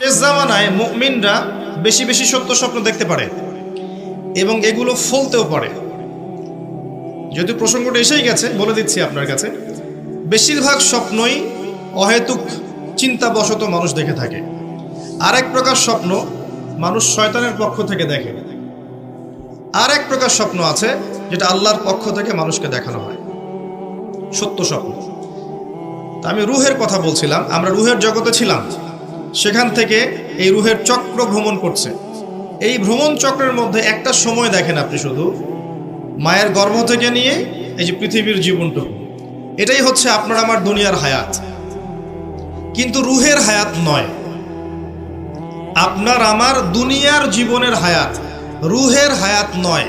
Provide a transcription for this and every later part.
শেষ জামানায় মুমিনরা বেশি বেশি সত্য স্বপ্ন দেখতে পারে এবং এগুলো ফলতেও পারে। যেহেতু প্রসঙ্গটা এসেই গেছে, বলে দিচ্ছি আপনার কাছে, বেশিরভাগ স্বপ্নই অহেতুক চিন্তাবশত মানুষ দেখে থাকে। আরেক প্রকার স্বপ্ন মানুষ শয়তানের পক্ষ থেকে দেখে। আর এক প্রকার স্বপ্ন আছে যেটা আল্লাহর পক্ষ থেকে মানুষকে দেখানো হয়, সত্য স্বপ্ন। তা আমি রুহের কথা বলছিলাম, আমরা রুহের জগতে ছিলাম, সেখান থেকে এই রুহের চক্র ভ্রমণ করছে। এই ভ্রমণ চক্রের মধ্যে একটা সময় দেখেন আপনি, শুধু মায়ের গর্ভ থেকে নিয়ে এই যে পৃথিবীর জীবনটুকু, এটাই হচ্ছে আপনার আমার দুনিয়ার হায়াত। কিন্তু রুহের হায়াত নয়, আপনার আমার দুনিয়ার জীবনের হায়াত, রুহের হায়াত নয়।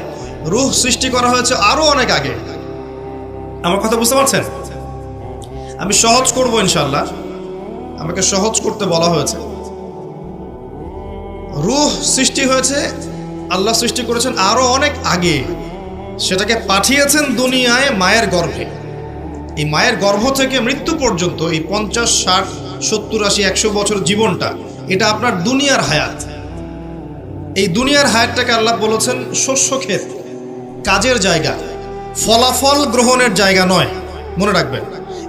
রুহ সৃষ্টি করা হয়েছে আরো অনেক আগে। আমার কথা বুঝতে পারছেন? আমি সহজ করব ইনশাল্লাহ, আমাকে সহজ করতে বলা হয়েছে। রুহ সৃষ্টি হয়েছে, আল্লাহ সৃষ্টি করেছেন আরো অনেক আগে, সেটাকে পাঠিয়েছেন দুনিয়ায় মায়ের গর্ভে। এই মায়ের গর্ভ থেকে মৃত্যু পর্যন্ত এই 50, 60, 70, 80, 100 বছর জীবনটা, এটা আপনার দুনিয়ার হায়াত। এই দুনিয়ার হায়াতটাকে আল্লাহ বলেছেন শস্য ক্ষেত, কাজের জায়গা, ফলাফল গ্রহণের জায়গা নয়। মনে রাখবেন,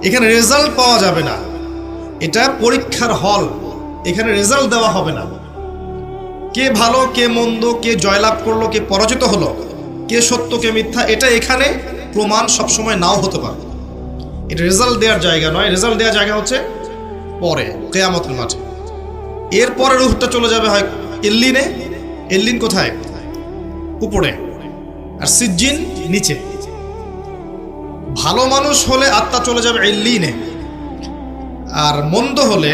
এখানে রেজাল্ট পাওয়া যাবে না, এটা পরীক্ষার হল। এখানে রেজাল্ট দেওয়া হবে না। কে ভালো কে মন্দ, কে জয়লাভ করলো কে পরাজিত হলো, কে সত্য কে মিথ্যা, এটা এখানে প্রমাণ সবসময় নাও হতে পারে। এটা রেজাল্ট দেওয়ার জায়গা নয়। রেজাল্ট দেওয়ার জায়গা হচ্ছে পরে, কিয়ামতের মাঠে। এরপরে রূহটা চলে যাবে হয় ইল্লিনে। ইল্লিন কোথায়? উপরে। আর সিজ্জিন নিচে। ভালো মানুষ হলে আত্মা চলে যাবে ইল্লিনে, আর মন্দ হলে,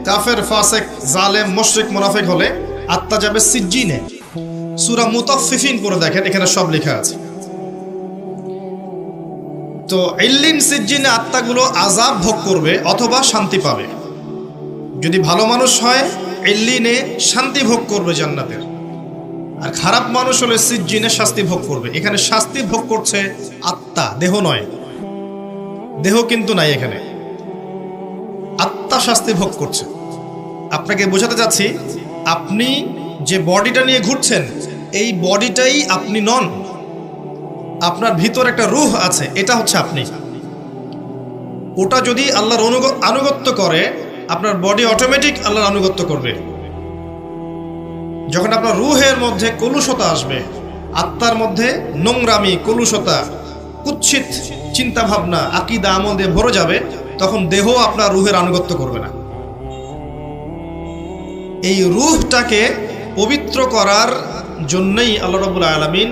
কাফের, ফাসেক, জালেম, মুশরিক, মুনাফিক হলে আত্মা যাবে সিজ্জিনে। সূরা মুতাফফিফিন পড়ে দেখেন, এখানে সব লেখা আছে। তো ইল্লিন, সিজ্জিনে আত্মাগুলো আযাব ভোগ করবে অথবা শান্তি পাবে। যদি ভালো মানুষ হয় ইল্লিনে শান্তি ভোগ করবে জান্নাতের, আর খারাপ মানুষ হলে সিজ্জিনে শাস্তি ভোগ করবে। এখানে শাস্তি ভোগ করছে আত্মা, দেহ নয়। দেহ কিন্তু নাই এখানে, আত্মা শাস্তি ভোগ করছে। আপনাকে বোঝাতে চাচ্ছি, আপনি যে বডিটা নিয়ে ঘুরছেন, এই বডিটাই আপনি নন। আপনার ভিতর একটা রূহ আছে, এটা হচ্ছে আপনি। ওটা যদি আল্লাহর আনুগত্য করে, আপনার বডি অটোমেটিক আল্লাহর আনুগত্য করবে। যখন আপনার রূহের মধ্যে কলুষতা আসবে, আত্মার মধ্যে নোংরামি, কলুষতা, কুৎসিত চিন্তা ভাবনা, আকীদা, আমল দিয়ে ভরে যাবে, তখন দেহ আপনার রূহের আনুগত্য করবে না। এই রূহটাকে পবিত্র করার জন্যই আল্লাহ রাব্বুল আলামিন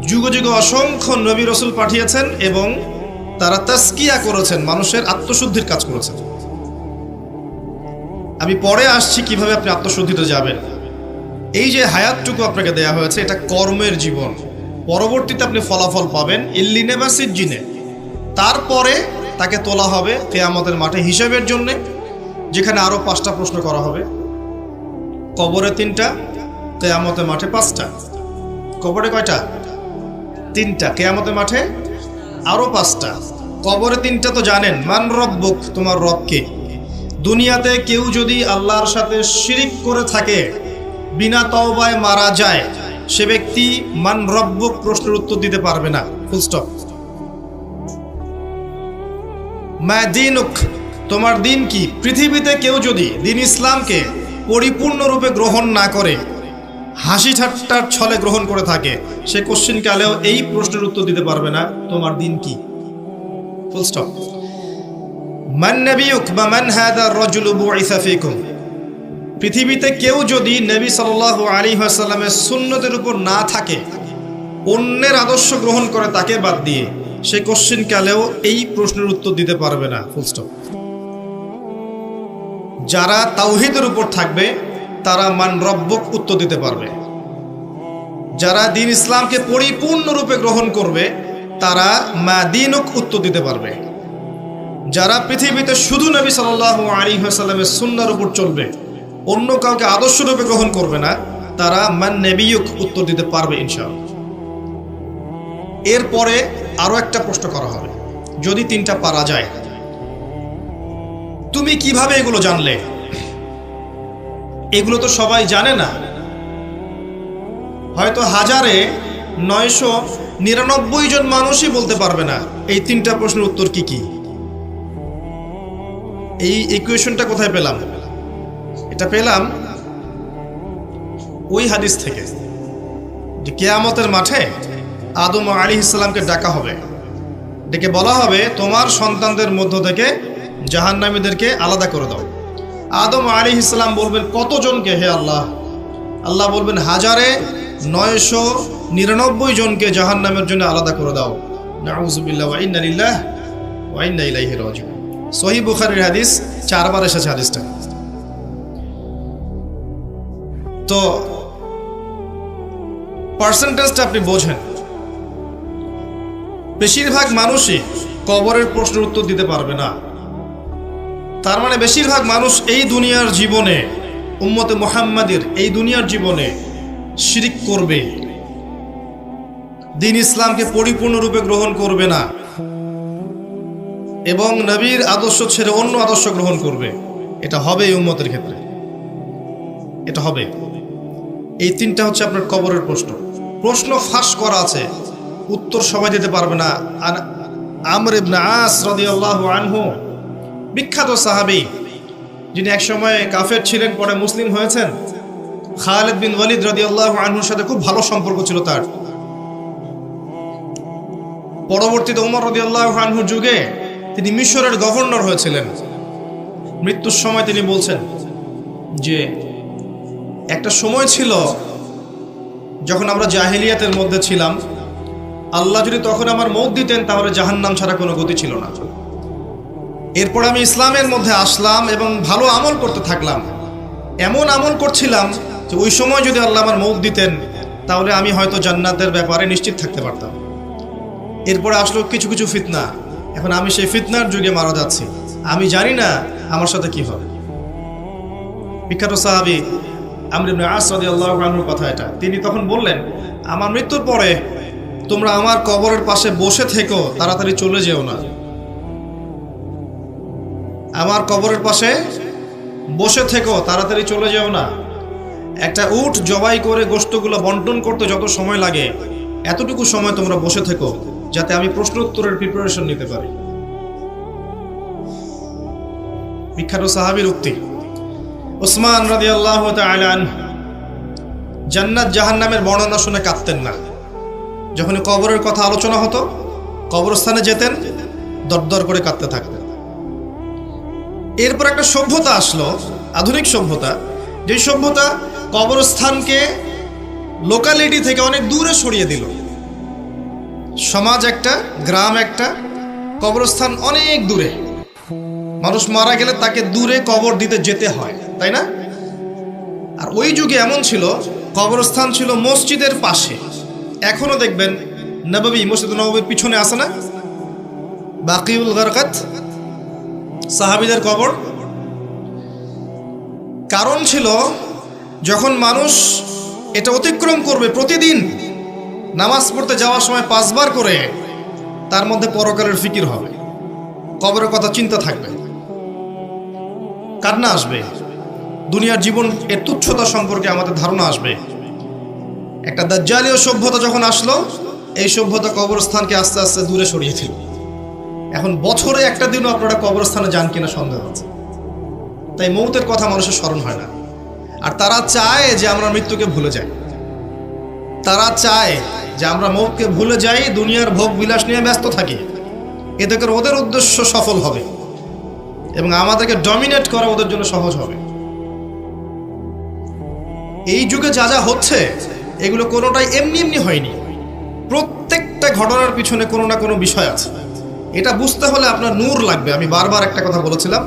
যুগে যুগে অসংখ্য নবী রাসূল পাঠিয়েছেন এবং তারা তাসকিয়া করেছেন, মানুষের আত্মশুদ্ধির কাজ করেছেন। আমি পরে আসছি কিভাবে আপনি আত্মশুদ্ধিতে যাবেন। এই যে হায়াতটুকু আপনাকে দেয়া হয়েছে, এটা কর্মের জীবন। পরবর্তীতে আপনি ফলাফল পাবেন ইল্লিনে বা সিজ্জিনে। তারপরে তাকে তোলা হবে কিয়ামতের মাঠে হিসাবের জন্য, যেখানে আরো 5টা প্রশ্ন করা হবে। কবরে 3টা, কিয়ামতের মাঠে 5টা। কবরে কয়টা? 3টা। কিয়ামতের মাঠে আরো 5টা। কবরে 3টা তো জানেন, মান রব্বুক, তোমার রব কে। দুনিয়াতে কেউ যদি আল্লাহর সাথে শিরিক করে থাকে, বিনা তওবায় মারা যায়, সে ব্যক্তি মান রব্বুক প্রশ্নের উত্তর দিতে পারবে না, ফুল স্টপ। মা দীনুক, তোমার দিন কি। পৃথিবীতে কেউ যদি দিন ইসলামকে পরিপূর্ণরূপে গ্রহণ না করে, হাসি ঠাট্টার ছলে গ্রহণ করে থাকে, সে কোশ্চিন কালেও এই প্রশ্নের উত্তর দিতে পারবে না, তোমার দিন কি, ফুল স্টপ। মান নবিয়ুক বা মান হাদা রাজুলু বুইসা ফীকুম। পৃথিবীতে কেউ যদি নবী সাল্লাল্লাহু আলাইহি ওয়াসাল্লামের সুন্নতের উপর না থাকে, অন্যের আদর্শ গ্রহণ করে তাকে বাদ দিয়ে, সে কোশ্চিন কালেও এই প্রশ্নের উত্তর দিতে পারবে না, ফুল স্টপ। যারা তাওহীদের উপর থাকবে তারা মান রব্বুক উত্তর দিতে পারবে। যারা দ্বীন ইসলামকে পরিপূর্ণরূপে গ্রহণ করবে তারা মা দীনুক উত্তর দিতে পারবে। যারা পৃথিবীতে শুধু নবী সাল্লাল্লাহু আলাইহি ওয়াসাল্লামের সুন্নাহর উপর চলবে, অন্য কাউকে আদর্শরূপে গ্রহণ করবে না, তারা মান নবিয়ুক উত্তর দিতে পারবে ইনশাআল্লাহ। এরপরে আরো একটা প্রশ্ন করা হবে, যদি 3টা পারা যায়। তুমি কিভাবে এগুলো জানলে? এগুলো তো সবাই জানে না। হয়তো 1099 জন মানুষই বলতে পারবে না এই 3টা প্রশ্নের উত্তর কি কি। এই ইকুয়েশনটা কোথায় পেলাম? এটা পেলাম ওই হাদিস থেকে যে কিয়ামতের মাঠে আদম আলাইহিস সালামকে ডাকা হবে, ডেকে বলা হবে তোমার সন্তানদের মধ্য থেকে জাহান্নামীদেরকে আলাদা করে দাও। আদম আলাইহিস সালাম বলবেন কতজনকে হে আল্লাহ? আল্লাহ বলবেন 1099 জনকে জাহান্নামের জন্য আলাদা করে দাও। নাউযুবিল্লাহ ওয়া ইন্না লিল্লাহি ওয়া ইন্না ইলাইহি রাজিউন। সহিহ বুখারীর হাদিস, 4 বার এসেছে হাদিসটা। তো পার্সেন্টেজটা আপনি বোঝেন। বেশিরভাগ মানুষই কবরের প্রশ্নের উত্তর দিতে পারবে না। তার মানে বেশিরভাগ মানুষ এই দুনিয়ার জীবনে, উম্মতে মুহাম্মাদের এই দুনিয়ার জীবনে শিরিক করবে, দ্বীন ইসলামকে পরিপূর্ণরূপে গ্রহণ করবে না এবং নবীর আদর্শ ছেড়ে অন্য আদর্শ গ্রহণ করবে। এটা হবে এই উম্মতের ক্ষেত্রে, এটা হবে। এই 3টা হচ্ছে আপনার কবরের প্রশ্ন। প্রশ্ন ফাঁস করা আছে, উত্তর সবাই দিতে পারবে না। আর আমর ইবনে আস রাদিয়াল্লাহু আনহু, বিখ্যাত সাহাবী, যিনি একসময় কাফের ছিলেন, পরে মুসলিম হয়েছেন। খালিদ বিন ওয়ালিদ রাদিয়াল্লাহু আনহুর সাথে খুব ভালো সম্পর্ক ছিল তার। পরবর্তীতে ওমর রাদিয়াল্লাহু আনহুর যুগে তিনি মিশরের গভর্নর হয়েছিলেন। মৃত্যুর সময় তিনি বলছেন যে একটা সময় ছিল যখন আমরা জাহেলিয়াতের মধ্যে ছিলাম, আল্লাহ যদি তখন আমার মওত দিতেন তাহলে জাহান্নাম ছাড়া কোনো গতি ছিল না। এরপর আমি ইসলামের মধ্যে আসলাম এবং ভালো আমল করতে থাকলাম। এমন আমল করছিলাম যে ওই সময় যদি আল্লাহ আমার মওত দিতেন তাহলে আমি হয়তো জান্নাতের ব্যাপারে নিশ্চিত থাকতে পারতাম। এরপরে আসলো কিছু কিছু ফিতনা। এখন আমি সেই ফিতনার যুগে মারা যাচ্ছি, আমি জানি না আমার সাথে কি হবে। বিখ্যাত সাহাবী আমর ইবনে আস রাদিয়াল্লাহু আনহুর কথা এটা। তিনি তখন বললেন, আমার মৃত্যুর পরে তোমরা আমার কবরের পাশে বসে থেকো, তাড়াতাড়ি চলে যেও না। আমার কবরের পাশে বসে থেকো, তাড়াতাড়ি চলে যেও না। একটা উট জবাই করে গোশতগুলো বন্টন করতে যত সময় লাগে, এতটুকু সময় তোমরা বসে থেকো, যাতে আমি প্রশ্ন উত্তরের প্রিপারেশন নিতে পারি। বিখ্যাত সাহাবীর উক্তি। উসমান রাদিয়াল্লাহু তাআলা আনহু জান্নাত জাহান্নামের বর্ণনা শুনে কাঁদতেন না। যখন কবরের কথা আলোচনা হতো, কবরস্থানে যেতেন, দরদর করে কাঁদতে থাকতেন। এরপর একটা সভ্যতা আসলো, আধুনিক সভ্যতা, যে সভ্যতা কবরস্থানকে লোকালিটি থেকে অনেক দূরে সরিয়ে দিল। সমাজ একটা, গ্রাম একটা, কবরস্থান অনেক দূরে। মানুষ মারা গেলে তাকে দূরে কবর দিতে যেতে হয়, তাই না? আর ওই যুগে এমন ছিল, কবরস্থান ছিল মসজিদের পাশে। এখনো দেখবেন নববী, মসজিদ নববীর পিছনে আছে না বাকিউল গারকাত, সাহাবীদের কবর। কারণ ছিল যখন মানুষ এটা অতিক্রম করবে, প্রতিদিন নামাজ পড়তে যাওয়ার সময় 5 বার করে, তার মধ্যে পরকালের ফিকির হবে, কবরের কথা চিন্তা থাকবে, কান্না আসবে, দুনিয়ার জীবন এর তুচ্ছতা সম্পর্কে আমাদের ধারণা আসবে। একটা দাজ্জালীয় সভ্যতা যখন আসলো, এই সভ্যতা কবরস্থানকে আস্তে আস্তে দূরে সরিয়েছিল। এখন বছরে একটা দিনও আপনারা কবরস্থানে যান কিনা সন্দেহ আছে। তাই মৌতের কথা মানুষের স্মরণ হয় না। আর তারা চায় যে আমরা মৃত্যুকে ভুলে যাই, তারা চায় যে আমরা মৌতকে ভুলে যাই, দুনিয়ার ভোগ বিলাস নিয়ে ব্যস্ত থাকি। এতে করে ওদের উদ্দেশ্য সফল হবে এবং আমাদেরকে ডমিনেট করা ওদের জন্য সহজ হবে। এই যুগে যা যা হচ্ছে, এগুলো কোনোটাই এমনি এমনি হয়নি। প্রত্যেকটা ঘটনার পিছনে কোনো না কোনো বিষয় আছে। এটা বুঝতে হলে আপনার নূর লাগবে। আমি বারবার একটা কথা বলেছিলাম,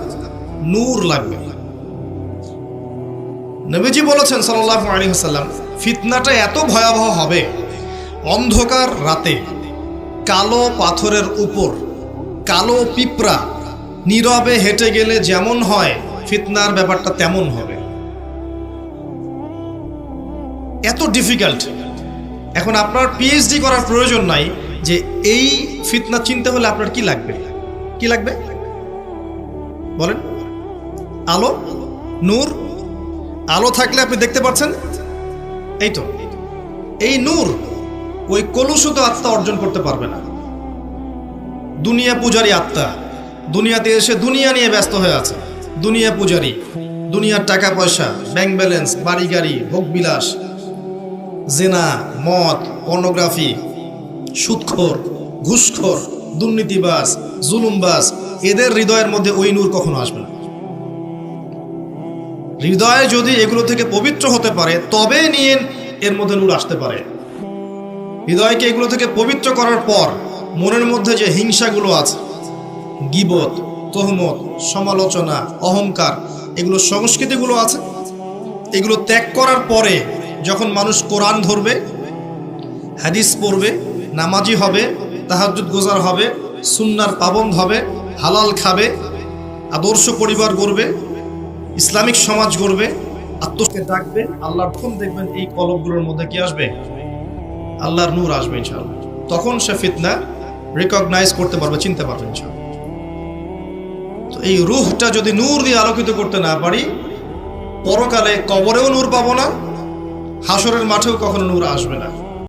নূর লাগবে। নবীজি বলেছেন সাল্লাল্লাহু আলাইহি ওয়াসাল্লাম, ফিতনাটা এত ভয়াবহ হবে, অন্ধকার রাতে কালো পাথরের উপর কালো পিঁপড়া নীরবে হেঁটে গেলে যেমন হয়, ফিতনার ব্যাপারটা তেমন হবে। এত ডিফিকাল্ট। এখন আপনার পিএইচডি করার প্রয়োজন নাই যে এই ফিতনা চিনতে হলে আপনার কি লাগবে। কি লাগবে বলেন? আলো, নূর। আলো থাকলে আপনি দেখতে পাচ্ছেন, এই তো এই নূর ওই কলুষিত আত্মা অর্জন করতে পারবে না। দুনিয়া পূজারী আত্মা দুনিয়াতে এসে দুনিয়া নিয়ে ব্যস্ত হয়ে আছে, দুনিয়া পূজারী, দুনিয়ার টাকা পয়সা, ব্যাংক ব্যালেন্স, বাড়ি গাড়ি, ভোগবিলাস, জেনা, মদ, পর্নোগ্রাফি, সুদখোর, ঘুষখোর, দুর্নীতিবাজ, জুলুমবাজ, এদের হৃদয়ের মধ্যে ওই নূর কখনো আসবে না। হৃদয়ে যদি এগুলো থেকে পবিত্র হতে পারে তবে নিয়ে এর মধ্যে নূর আসতে পারে। হৃদয়কে এগুলো থেকে পবিত্র করার পর মনের মধ্যে যে হিংসাগুলো আছে, গীবত, তহমত, সমালোচনা, অহংকার, এগুলো সংস্কৃতিগুলো আছে, এগুলো ত্যাগ করার পরে যখন মানুষ কোরআন ধরবে, হাদিস পড়বে, নামাজি হবে, তাহাজ্জুদ গোজার হবে, সুন্নার পাবন্দ হবে, হালাল খাবে, আদর্শ পরিবার গড়বে, ইসলামিক সমাজ গড়বে, আত্মকে ডাকবে, আল্লাহর ফোন দেখবেন এই কলবগুলোর মধ্যে কি আসবে? আল্লাহর নূর আসবে ইনশাআল্লাহ। তখন সে ফিতনা রিকগনাইজ করতে পারবে, চিনতে পারবে ইনশাআল্লাহ। তো এই রূহটা যদি নূর দিয়ে আলোকিত করতে না পারি, পরকালে কবরেও নূর পাবো না, হাসরের মাঠেও কখনো নূর আসবে না।